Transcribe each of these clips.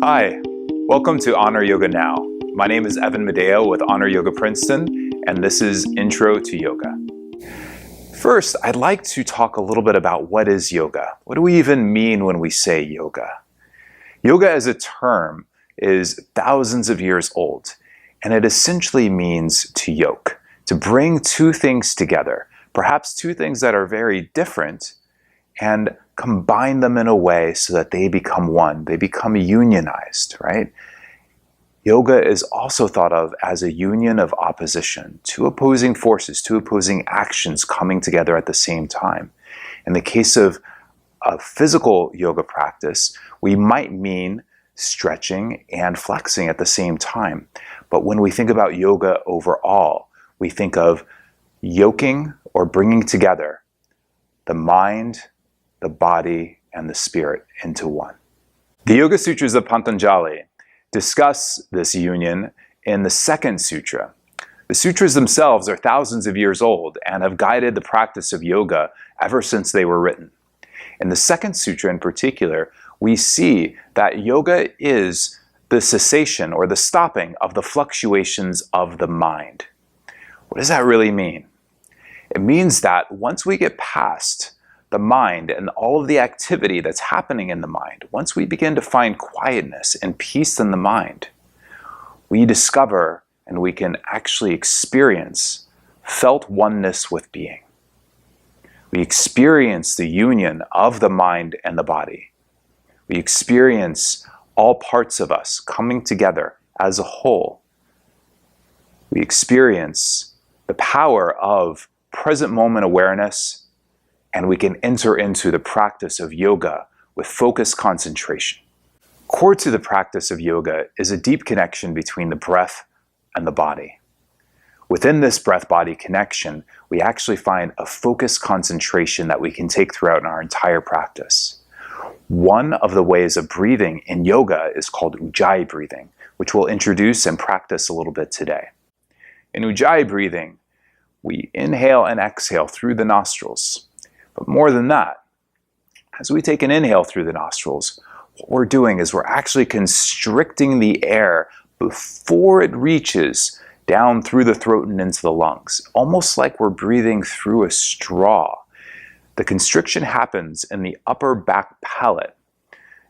Hi, welcome to Honor Yoga Now. My name is Evan Medeo with Honor Yoga Princeton, and this is Intro to Yoga. First, I'd like to talk a little bit about what is yoga. What do we even mean when we say yoga? Yoga as a term is thousands of years old, and it essentially means to yoke, to bring two things together, perhaps two things that are very different, and combine them in a way so that they become one. They become unionized, right? Yoga is also thought of as a union of opposition, two opposing forces, two opposing actions coming together at the same time. In the case of a physical yoga practice, we might mean stretching and flexing at the same time. But when we think about yoga overall, we think of yoking or bringing together the mind, the body, and the spirit into one. The Yoga Sutras of Patanjali discuss this union in the second sutra. The sutras themselves are thousands of years old and have guided the practice of yoga ever since they were written. In the second sutra in particular, we see that yoga is the cessation or the stopping of the fluctuations of the mind. What does that really mean? It means that once we get past the mind and all of the activity that's happening in the mind, once we begin to find quietness and peace in the mind, we discover and we can actually experience felt oneness with being. We experience the union of the mind and the body. We experience all parts of us coming together as a whole. We experience the power of present moment awareness, and we can enter into the practice of yoga with focused concentration. Core to the practice of yoga is a deep connection between the breath and the body. Within this breath-body connection, we actually find a focused concentration that we can take throughout our entire practice. One of the ways of breathing in yoga is called Ujjayi breathing, which we'll introduce and practice a little bit today. In Ujjayi breathing, we inhale and exhale through the nostrils. But more than that, as we take an inhale through the nostrils, what we're doing is we're actually constricting the air before it reaches down through the throat and into the lungs, almost like we're breathing through a straw. The constriction happens in the upper back palate,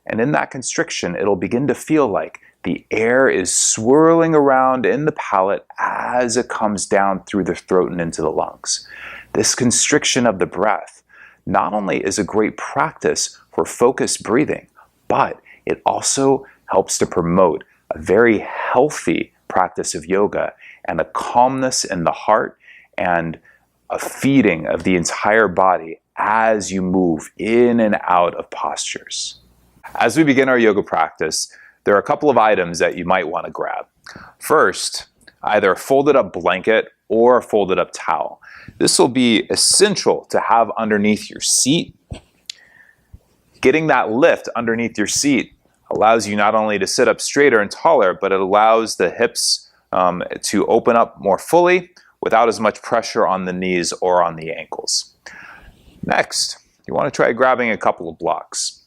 and in that constriction, it'll begin to feel like the air is swirling around in the palate as it comes down through the throat and into the lungs. This constriction of the breath not only is a great practice for focused breathing, but it also helps to promote a very healthy practice of yoga and a calmness in the heart and a feeding of the entire body as you move in and out of postures. As we begin our yoga practice, there are a couple of items that you might want to grab. First, either a folded up blanket or a folded up towel. This will be essential to have underneath your seat. Getting that lift underneath your seat allows you not only to sit up straighter and taller, but it allows the hips to open up more fully without as much pressure on the knees or on the ankles. Next, you want to try grabbing a couple of blocks.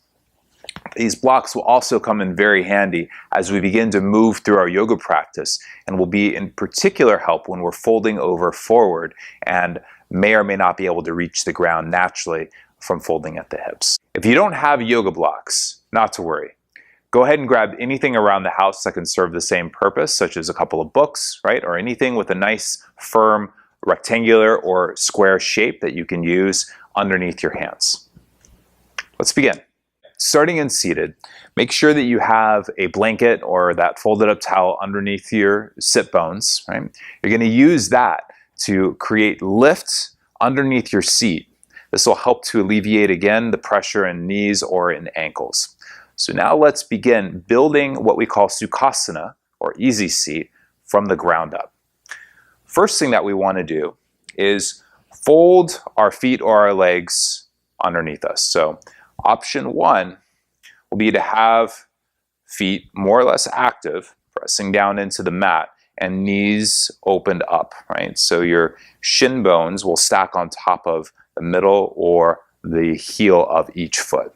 These blocks will also come in very handy as we begin to move through our yoga practice and will be in particular help when we're folding over forward and may or may not be able to reach the ground naturally from folding at the hips. If you don't have yoga blocks, not to worry. Go ahead and grab anything around the house that can serve the same purpose, such as a couple of books, right? Or anything with a nice, firm, rectangular or square shape that you can use underneath your hands. Let's begin. Starting in seated, make sure that you have a blanket or that folded up towel underneath your sit bones, right? You're going to use that to create lift underneath your seat. This will help to alleviate, again, the pressure in knees or in ankles. So now let's begin building what we call Sukhasana, or easy seat, from the ground up. First thing that we want to do is fold our feet or our legs underneath us. So option one will be to have feet more or less active, pressing down into the mat, and knees opened up, right? So your shin bones will stack on top of the middle or the heel of each foot.